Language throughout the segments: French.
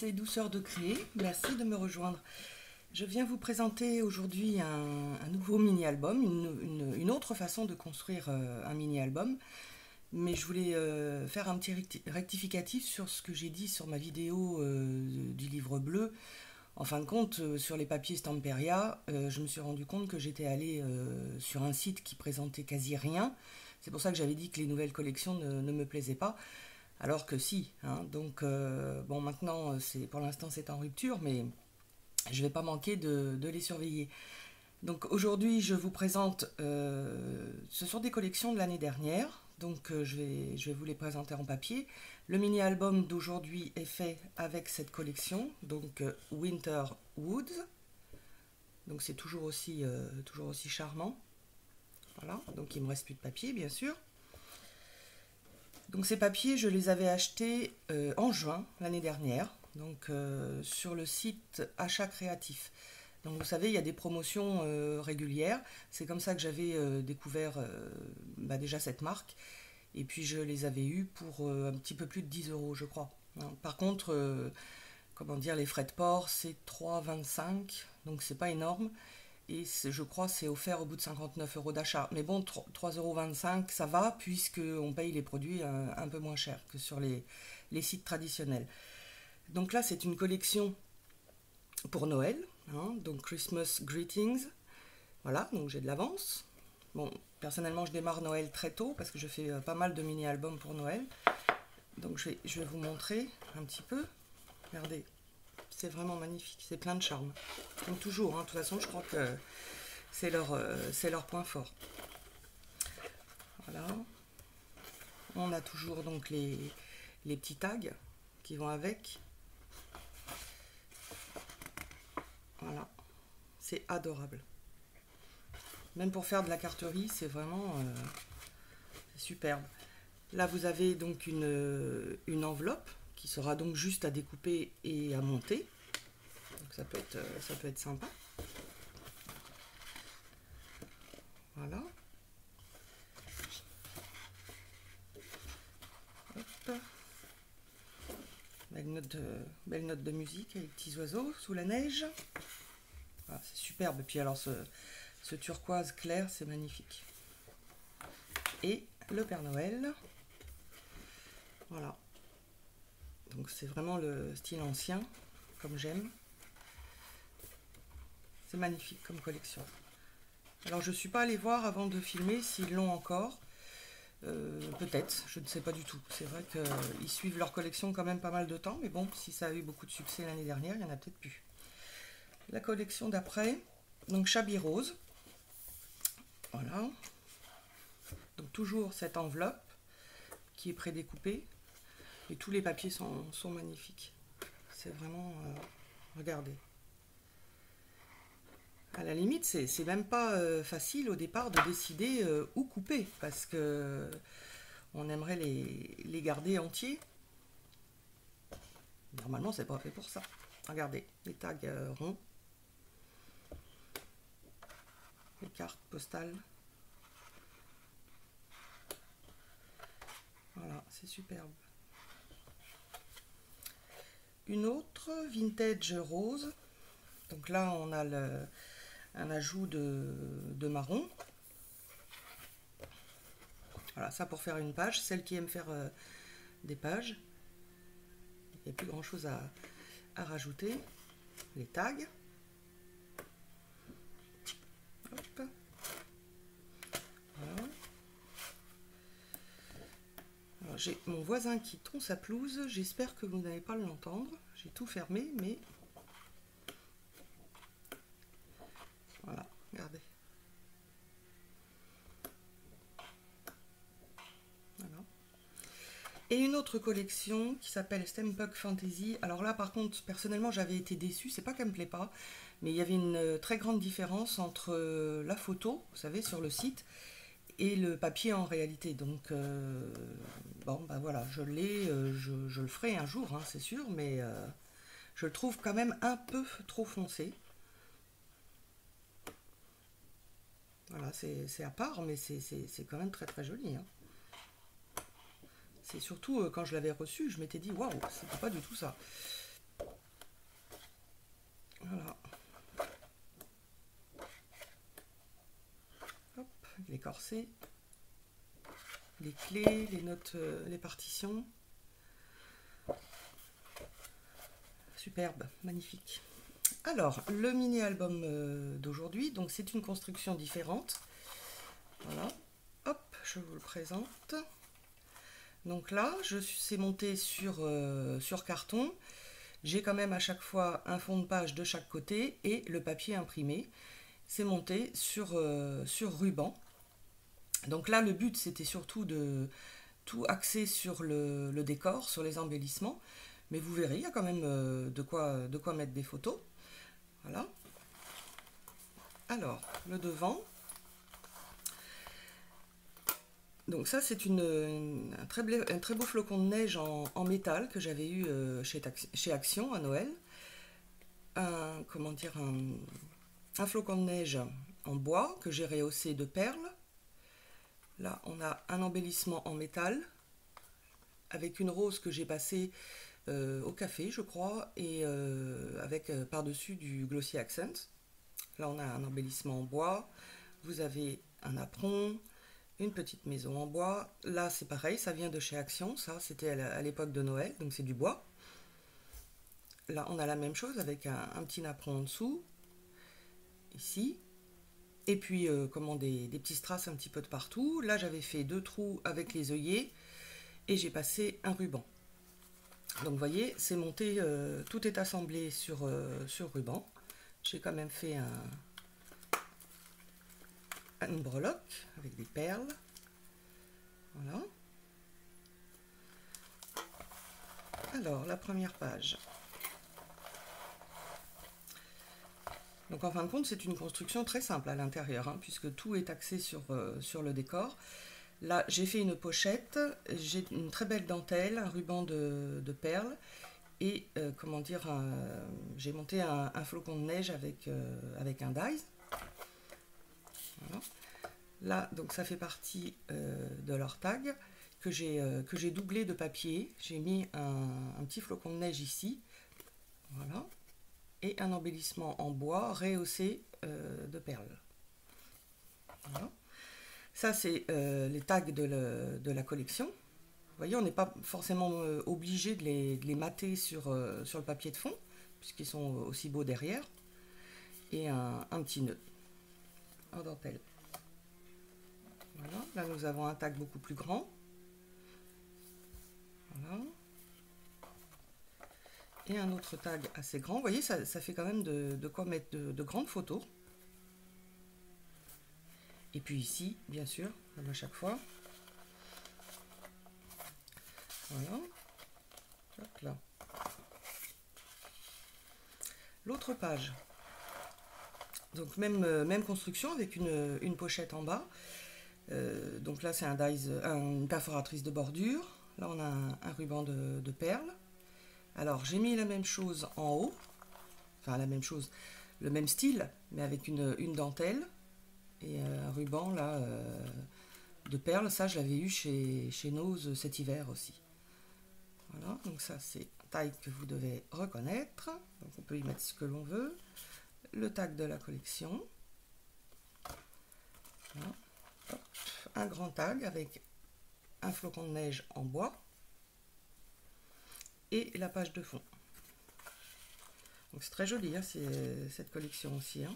c'est Douceur de créer, merci de me rejoindre. Je viens vous présenter aujourd'hui un nouveau mini-album, une autre façon de construire un mini-album. Mais je voulais faire un petit rectificatif sur ce que j'ai dit sur ma vidéo du livre bleu. En fin de compte, sur les papiers Stamperia, je me suis rendu compte que j'étais allée sur un site qui présentait quasi rien. C'est pour ça que j'avais dit que les nouvelles collections ne me plaisaient pas. Alors que si, hein. Donc bon, maintenant pour l'instant c'est en rupture, mais je ne vais pas manquer de les surveiller. Donc aujourd'hui je vous présente, ce sont des collections de l'année dernière, donc je vais vous les présenter en papier. Le mini-album d'aujourd'hui est fait avec cette collection, donc Winter Woods, donc c'est toujours aussi charmant. Voilà, donc il ne me reste plus de papier bien sûr. Donc ces papiers, je les avais achetés en juin l'année dernière, donc sur le site Achat Créatif. Donc vous savez, il y a des promotions régulières. C'est comme ça que j'avais découvert déjà cette marque. Et puis je les avais eus pour un petit peu plus de 10 euros, je crois. Par contre, comment dire, les frais de port, c'est 3,25, donc c'est pas énorme. Et je crois c'est offert au bout de 59 euros d'achat. Mais bon, 3,25 euros, ça va, puisqu'on paye les produits un peu moins cher que sur les sites traditionnels. Donc là, c'est une collection pour Noël, hein, donc Christmas Greetings. Voilà, donc j'ai de l'avance. Bon, personnellement, je démarre Noël très tôt, parce que je fais pas mal de mini-albums pour Noël. Donc je vais vous montrer un petit peu. Regardez. C'est vraiment magnifique, c'est plein de charme. Comme toujours, hein, de toute façon, je crois que c'est leur point fort. Voilà. On a toujours donc les petits tags qui vont avec. Voilà, c'est adorable. Même pour faire de la carterie, c'est vraiment superbe. Là, vous avez donc une enveloppe qui sera donc juste à découper et à monter. Donc ça peut être sympa. Voilà. Hop. Belle note de musique avec les petits oiseaux sous la neige. Voilà, c'est superbe. Et puis alors ce turquoise clair, c'est magnifique. Et le Père Noël. Voilà. Donc c'est vraiment le style ancien, comme j'aime. C'est magnifique comme collection. Alors je ne suis pas allée voir avant de filmer s'ils l'ont encore. Peut-être, je ne sais pas du tout. C'est vrai qu'ils suivent leur collection quand même pas mal de temps. Mais bon, si ça a eu beaucoup de succès l'année dernière, il n'y en a peut-être plus. La collection d'après, donc Shabby Rose. Voilà. Donc toujours cette enveloppe qui est prédécoupée. Et tous les papiers sont magnifiques. C'est vraiment... regardez. À la limite, c'est même pas facile au départ de décider où couper. Parce que on aimerait les garder entiers. Normalement, c'est pas fait pour ça. Regardez, les tags ronds. Les cartes postales. Voilà, c'est superbe. Une autre, Vintage Rose. Donc là, on a un ajout de marron. Voilà, ça pour faire une page. Celle qui aime faire des pages. Il n'y a plus grand chose à rajouter. Les tags. Hop. Voilà. Alors j'ai mon voisin qui tond sa pelouse. J'espère que vous n'allez pas l'entendre. J'ai tout fermé, mais... Voilà, regardez. Voilà. Et une autre collection qui s'appelle Steampunk Fantasy. Alors là, par contre, personnellement, j'avais été déçue. C'est pas qu'elle me plaît pas, mais il y avait une très grande différence entre la photo, vous savez, sur le site, et le papier en réalité. Donc, bon, ben voilà, je l'ai, je le ferai un jour, hein, c'est sûr, mais je le trouve quand même un peu trop foncé. Voilà, c'est à part, mais c'est quand même très très joli. Hein. C'est surtout quand je l'avais reçu, je m'étais dit waouh, c'était pas du tout ça. Alors c'est les clés, les notes, les partitions. Superbe, magnifique. Alors, le mini-album d'aujourd'hui, donc c'est une construction différente. Voilà, hop, je vous le présente. Donc là, c'est monté sur carton. J'ai quand même à chaque fois un fond de page de chaque côté et le papier imprimé. C'est monté sur ruban. Donc là, le but, c'était surtout de tout axer sur le décor, sur les embellissements. Mais vous verrez, il y a quand même de quoi mettre des photos. Voilà. Alors, le devant. Donc ça, c'est un très beau flocon de neige en métal que j'avais eu chez Action à Noël. Un flocon de neige en bois que j'ai rehaussé de perles. Là, on a un embellissement en métal avec une rose que j'ai passée au café, je crois, et avec par-dessus du Glossy Accent. Là, on a un embellissement en bois. Vous avez un apron, une petite maison en bois. Là, c'est pareil, ça vient de chez Action. Ça, c'était à l'époque de Noël, donc c'est du bois. Là, on a la même chose avec un petit napperon en dessous, ici. Et puis, des petits strass un petit peu de partout. Là, j'avais fait 2 trous avec les œillets et j'ai passé un ruban. Donc vous voyez, c'est monté, tout est assemblé sur ruban. J'ai quand même fait une breloque avec des perles. Voilà. Alors, la première page. Donc en fin de compte, c'est une construction très simple à l'intérieur, hein, puisque tout est axé sur le décor. Là, j'ai fait une pochette, j'ai une très belle dentelle, un ruban de perles, et j'ai monté un flocon de neige avec un dies. Voilà. Là, donc ça fait partie de leur tag que j'ai doublé de papier. J'ai mis un petit flocon de neige ici, voilà, et un embellissement en bois rehaussé de perles. Voilà. Ça, c'est les tags de la collection. Vous voyez, on n'est pas forcément obligé de les mater sur le papier de fond, puisqu'ils sont aussi beaux derrière. Et un petit nœud en dentelle. Voilà. Là, nous avons un tag beaucoup plus grand. Voilà. Et un autre tag assez grand. Vous voyez, ça fait quand même de quoi mettre de grandes photos. Et puis ici, bien sûr, comme à chaque fois. Voilà. Hop là. L'autre page. Donc même construction avec une pochette en bas. Donc là c'est une perforatrice de bordure. Là on a un ruban de perles. Alors j'ai mis la même chose en haut. Enfin la même chose, le même style, mais avec une dentelle. Et un ruban là de perles. Ça je l'avais eu chez Nose cet hiver aussi. Voilà, donc ça c'est un tag que vous devez reconnaître. Donc on peut y mettre ce que l'on veut. Le tag de la collection. Voilà. Hop. Un grand tag avec un flocon de neige en bois. Et la page de fond. Donc c'est très joli, hein, cette collection aussi. Hein.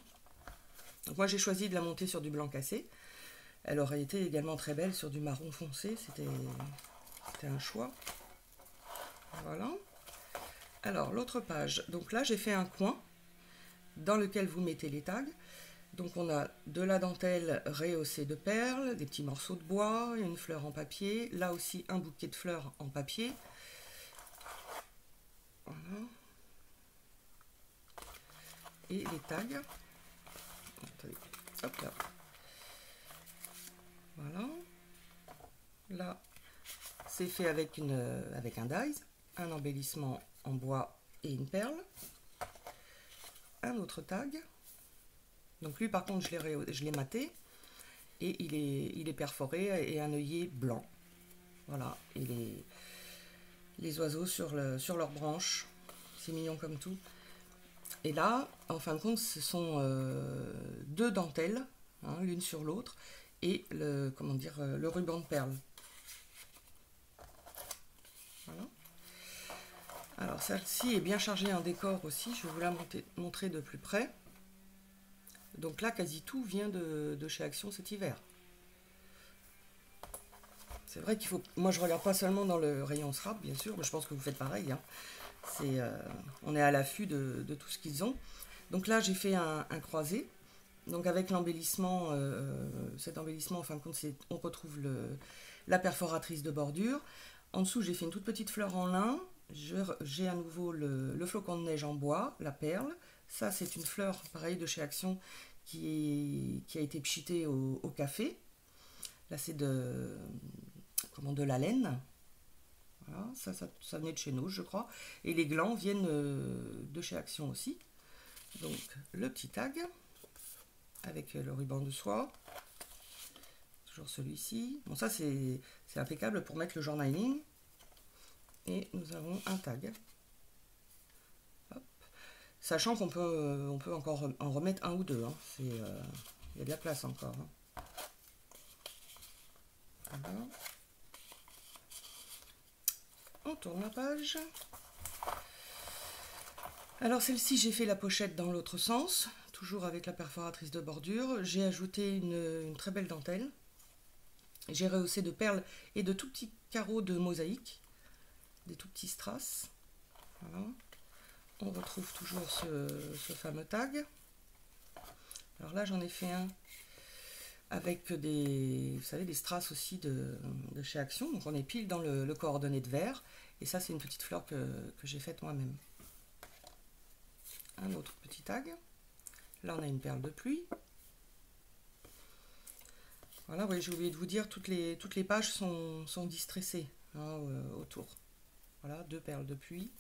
Donc moi j'ai choisi de la monter sur du blanc cassé. Elle aurait été également très belle sur du marron foncé. C'était un choix. Voilà. Alors l'autre page. Donc là j'ai fait un coin dans lequel vous mettez les tags. Donc on a de la dentelle rehaussée de perles, des petits morceaux de bois, une fleur en papier, là aussi un bouquet de fleurs en papier. Voilà. Et les tags. Attendez. Hop là. Voilà. Là, c'est fait avec un dies, un embellissement en bois et une perle. Un autre tag. Donc lui par contre je l'ai maté et il est perforé et un œillet blanc. Voilà, et les oiseaux sur leurs branches, c'est mignon comme tout. Et là, en fin de compte, ce sont 2 dentelles, hein, l'une sur l'autre, et le, comment dire, le ruban de perles. Voilà. Alors celle-ci est bien chargée en décor aussi, je vais vous la montrer de plus près. Donc là, quasi tout vient de chez Action cet hiver. C'est vrai qu'il faut... Moi, je regarde pas seulement dans le rayon scrap, bien sûr, mais je pense que vous faites pareil. Hein. On est à l'affût de tout ce qu'ils ont. Donc là, j'ai fait un croisé. Donc avec l'embellissement, cet embellissement, en fin de compte, on retrouve la perforatrice de bordure. En dessous, j'ai fait une toute petite fleur en lin. J'ai à nouveau le flocon de neige en bois, la perle. Ça, c'est une fleur, pareil, de chez Action, qui a été pchitée au café. Là, c'est de la laine. Voilà, ça venait de chez nous, je crois. Et les glands viennent de chez Action aussi. Donc, le petit tag avec le ruban de soie. Toujours celui-ci. Bon, ça, c'est impeccable pour mettre le journaling. Et nous avons un tag. Hop. Sachant qu'on peut, on peut encore en remettre un ou deux. Hein. Il y a de la place encore. Hein. Voilà. On tourne la page. Alors celle-ci, j'ai fait la pochette dans l'autre sens, toujours avec la perforatrice de bordure. J'ai ajouté une très belle dentelle. J'ai rehaussé de perles et de tout petits carreaux de mosaïque, des tout petits strass. Voilà. On retrouve toujours ce fameux tag. Alors là, j'en ai fait un avec vous savez, des strass aussi de chez Action. Donc on est pile dans le coordonné de vert. Et ça, c'est une petite fleur que j'ai faite moi-même. Un autre petit tag. Là, on a une perle de pluie. Voilà, oui, j'ai oublié de vous dire, toutes les pages sont distressées hein, autour. Voilà, 2 perles de pluie.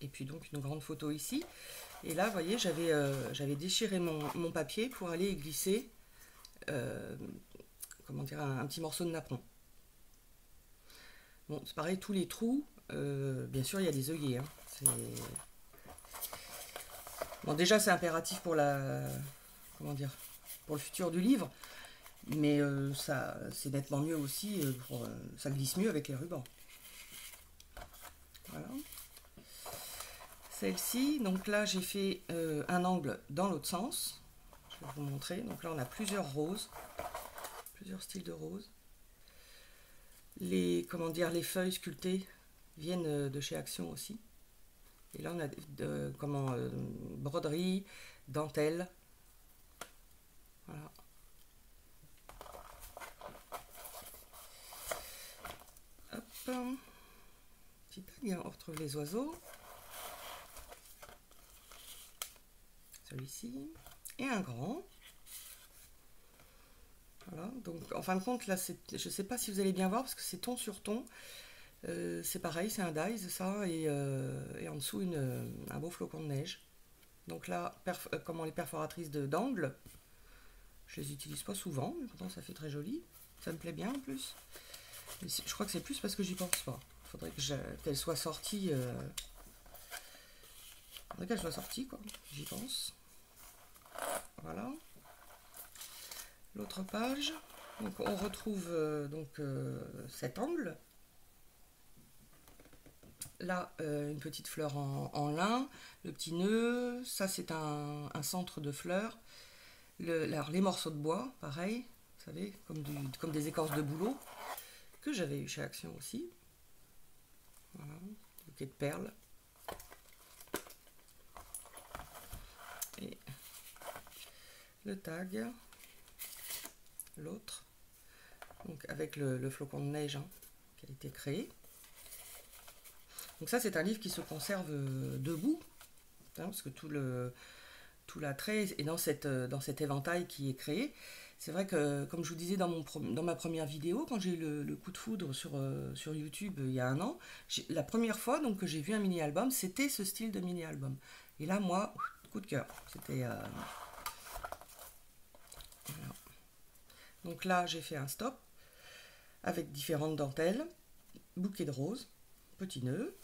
Et puis donc une grande photo ici. Et là, vous voyez, j'avais déchiré mon papier pour aller y glisser comment dire, un petit morceau de napperon. Bon, c'est pareil, tous les trous, bien sûr, il y a des œillets. Hein. Bon, déjà, c'est impératif pour comment dire, pour le futur du livre, mais ça, c'est nettement mieux aussi, ça glisse mieux avec les rubans. Voilà. Celle-ci, donc là, j'ai fait un angle dans l'autre sens. Je vais vous montrer. Donc là, on a plusieurs roses, plusieurs styles de roses. Comment dire, les feuilles sculptées viennent de chez Action aussi. Et là, on a broderie, dentelle. Voilà. Hop. Petit tag, on retrouve les oiseaux. Celui-ci. Et un grand. Voilà. Donc, en fin de compte, là, je ne sais pas si vous allez bien voir parce que c'est ton sur ton. C'est pareil, c'est un dies ça, et en dessous un beau flocon de neige. Donc là, les perforatrices d'angle, je les utilise pas souvent, mais pourtant ça fait très joli. Ça me plaît bien en plus. Mais je crois que c'est plus parce que j'y pense pas. Il faudrait qu'elle soit sortie. Faudrait qu'elle soit sortie, quoi. J'y pense. Voilà. L'autre page. Donc on retrouve cet angle. Là, une petite fleur en lin, le petit nœud, ça c'est un centre de fleurs. Alors, les morceaux de bois, pareil, vous savez, comme des écorces de bouleau, que j'avais eu chez Action aussi. Voilà, bouquet de perles. Et le tag, l'autre, donc avec le flocon de neige hein, qui a été créé. Donc ça, c'est un livre qui se conserve debout, hein, parce que tout l'attrait est dans cet éventail qui est créé. C'est vrai que, comme je vous disais dans ma première vidéo, quand j'ai eu le coup de foudre sur YouTube il y a un an, la première fois donc, que j'ai vu un mini-album, c'était ce style de mini-album. Et là, moi, coup de cœur. C'était... Voilà. Donc là, j'ai fait un stop avec différentes dentelles, bouquet de roses, petit nœud.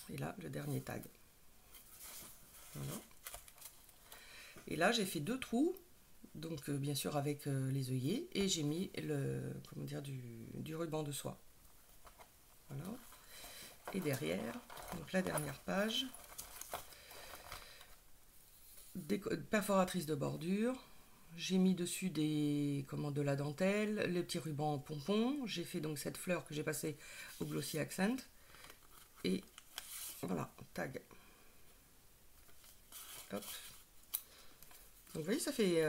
Et là, le dernier tag. Voilà. Et là, j'ai fait 2 trous donc bien sûr avec les œillets, et j'ai mis comment dire, du ruban de soie. Voilà. Et derrière, donc la dernière page, perforatrice de bordure. J'ai mis dessus de la dentelle, les petits rubans en pompon. J'ai fait donc cette fleur que j'ai passée au Glossy Accent. Et voilà, tag. Hop. Donc vous voyez, ça fait...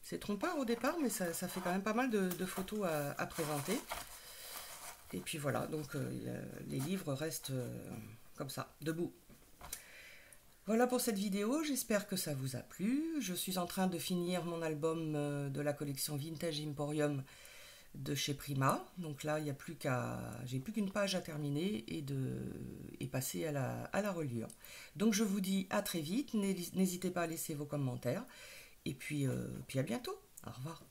c'est trompeur au départ, mais ça fait quand même pas mal de photos à présenter. Et puis voilà, donc les livres restent comme ça, debout. Voilà pour cette vidéo, j'espère que ça vous a plu. Je suis en train de finir mon album de la collection Vintage Emporium de chez Prima. Donc là, il n'y a plus j'ai plus qu'une page à terminer et passer à la reliure. Donc je vous dis à très vite, n'hésitez pas à laisser vos commentaires. Et puis à bientôt. Au revoir.